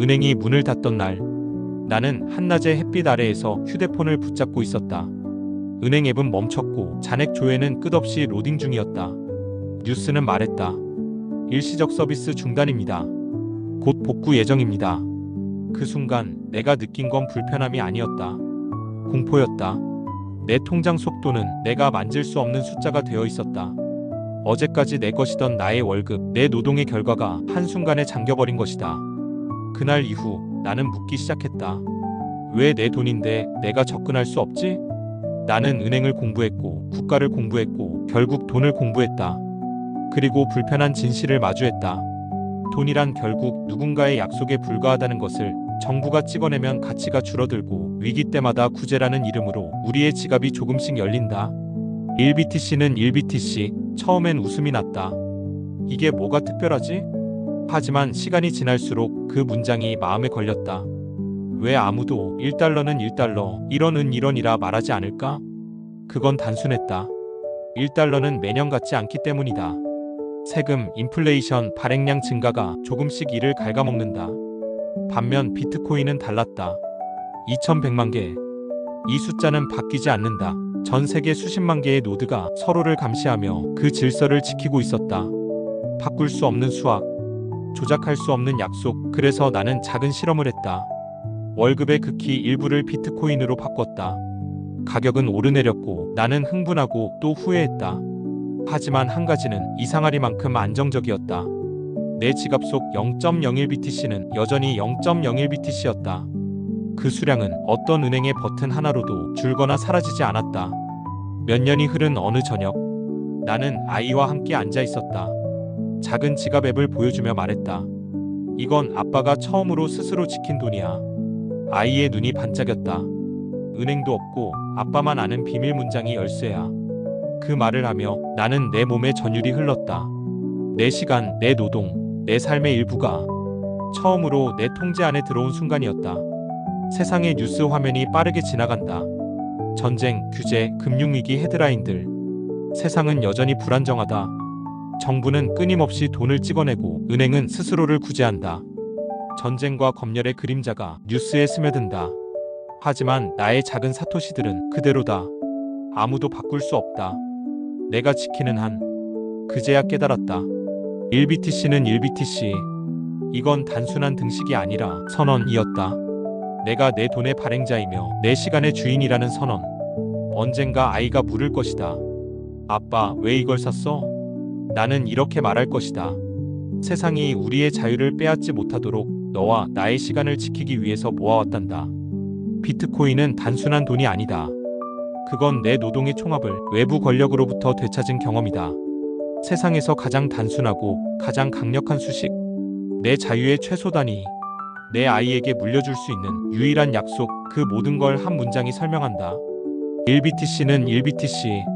은행이 문을 닫던 날, 나는 한낮의 햇빛 아래에서 휴대폰을 붙잡고 있었다. 은행 앱은 멈췄고 잔액 조회는 끝없이 로딩 중이었다. 뉴스는 말했다. 일시적 서비스 중단입니다. 곧 복구 예정입니다. 그 순간 내가 느낀 건 불편함이 아니었다. 공포였다. 내 통장 속도는 내가 만질 수 없는 숫자가 되어 있었다. 어제까지 내 것이던 나의 월급, 내 노동의 결과가 한순간에 잠겨버린 것이다. 그날 이후 나는 묻기 시작했다. 왜 내 돈인데 내가 접근할 수 없지? 나는 은행을 공부했고 국가를 공부했고 결국 돈을 공부했다. 그리고 불편한 진실을 마주했다. 돈이란 결국 누군가의 약속에 불과하다는 것을 정부가 찍어내면 가치가 줄어들고 위기 때마다 구제라는 이름으로 우리의 지갑이 조금씩 열린다. 1BTC는 1BTC. 처음엔 웃음이 났다. 이게 뭐가 특별하지? 하지만 시간이 지날수록 그 문장이 마음에 걸렸다. 왜 아무도 1달러는 1달러, 1원은 1원이라 말하지 않을까? 그건 단순했다. 1달러는 매년 같지 않기 때문이다. 세금, 인플레이션, 발행량 증가가 조금씩 이를 갉아먹는다. 반면 비트코인은 달랐다. 2100만 개. 이 숫자는 바뀌지 않는다. 전 세계 수십만 개의 노드가 서로를 감시하며 그 질서를 지키고 있었다. 바꿀 수 없는 수학, 조작할 수 없는 약속. 그래서 나는 작은 실험을 했다. 월급의 극히 일부를 비트코인으로 바꿨다. 가격은 오르내렸고 나는 흥분하고 또 후회했다. 하지만 한 가지는 이상하리만큼 안정적이었다. 내 지갑 속 0.01BTC는 여전히 0.01BTC였다. 그 수량은 어떤 은행의 버튼 하나로도 줄거나 사라지지 않았다. 몇 년이 흐른 어느 저녁, 나는 아이와 함께 앉아 있었다. 작은 지갑 앱을 보여주며 말했다. 이건 아빠가 처음으로 스스로 지킨 돈이야. 아이의 눈이 반짝였다. 은행도 없고 아빠만 아는 비밀 문장이 열쇠야. 그 말을 하며 나는 내 몸에 전율이 흘렀다. 내 시간, 내 노동, 내 삶의 일부가 처음으로 내 통제 안에 들어온 순간이었다. 세상의 뉴스 화면이 빠르게 지나간다. 전쟁, 규제, 금융위기 헤드라인들. 세상은 여전히 불안정하다. 정부는 끊임없이 돈을 찍어내고 은행은 스스로를 구제한다. 전쟁과 검열의 그림자가 뉴스에 스며든다. 하지만 나의 작은 사토시들은 그대로다. 아무도 바꿀 수 없다. 내가 지키는 한. 그제야 깨달았다. 1BTC는 1BTC. 이건 단순한 등식이 아니라 선언이었다. 내가 내 돈의 발행자이며 내 시간의 주인이라는 선언. 언젠가 아이가 물을 것이다. 아빠, 왜 이걸 샀어? 나는 이렇게 말할 것이다. 세상이 우리의 자유를 빼앗지 못하도록 너와 나의 시간을 지키기 위해서 모아왔단다. 비트코인은 단순한 돈이 아니다. 그건 내 노동의 총합을 외부 권력으로부터 되찾은 경험이다. 세상에서 가장 단순하고 가장 강력한 수식. 내 자유의 최소 단위. 내 아이에게 물려줄 수 있는 유일한 약속. 그 모든 걸 한 문장이 설명한다. 1BTC는 1BTC.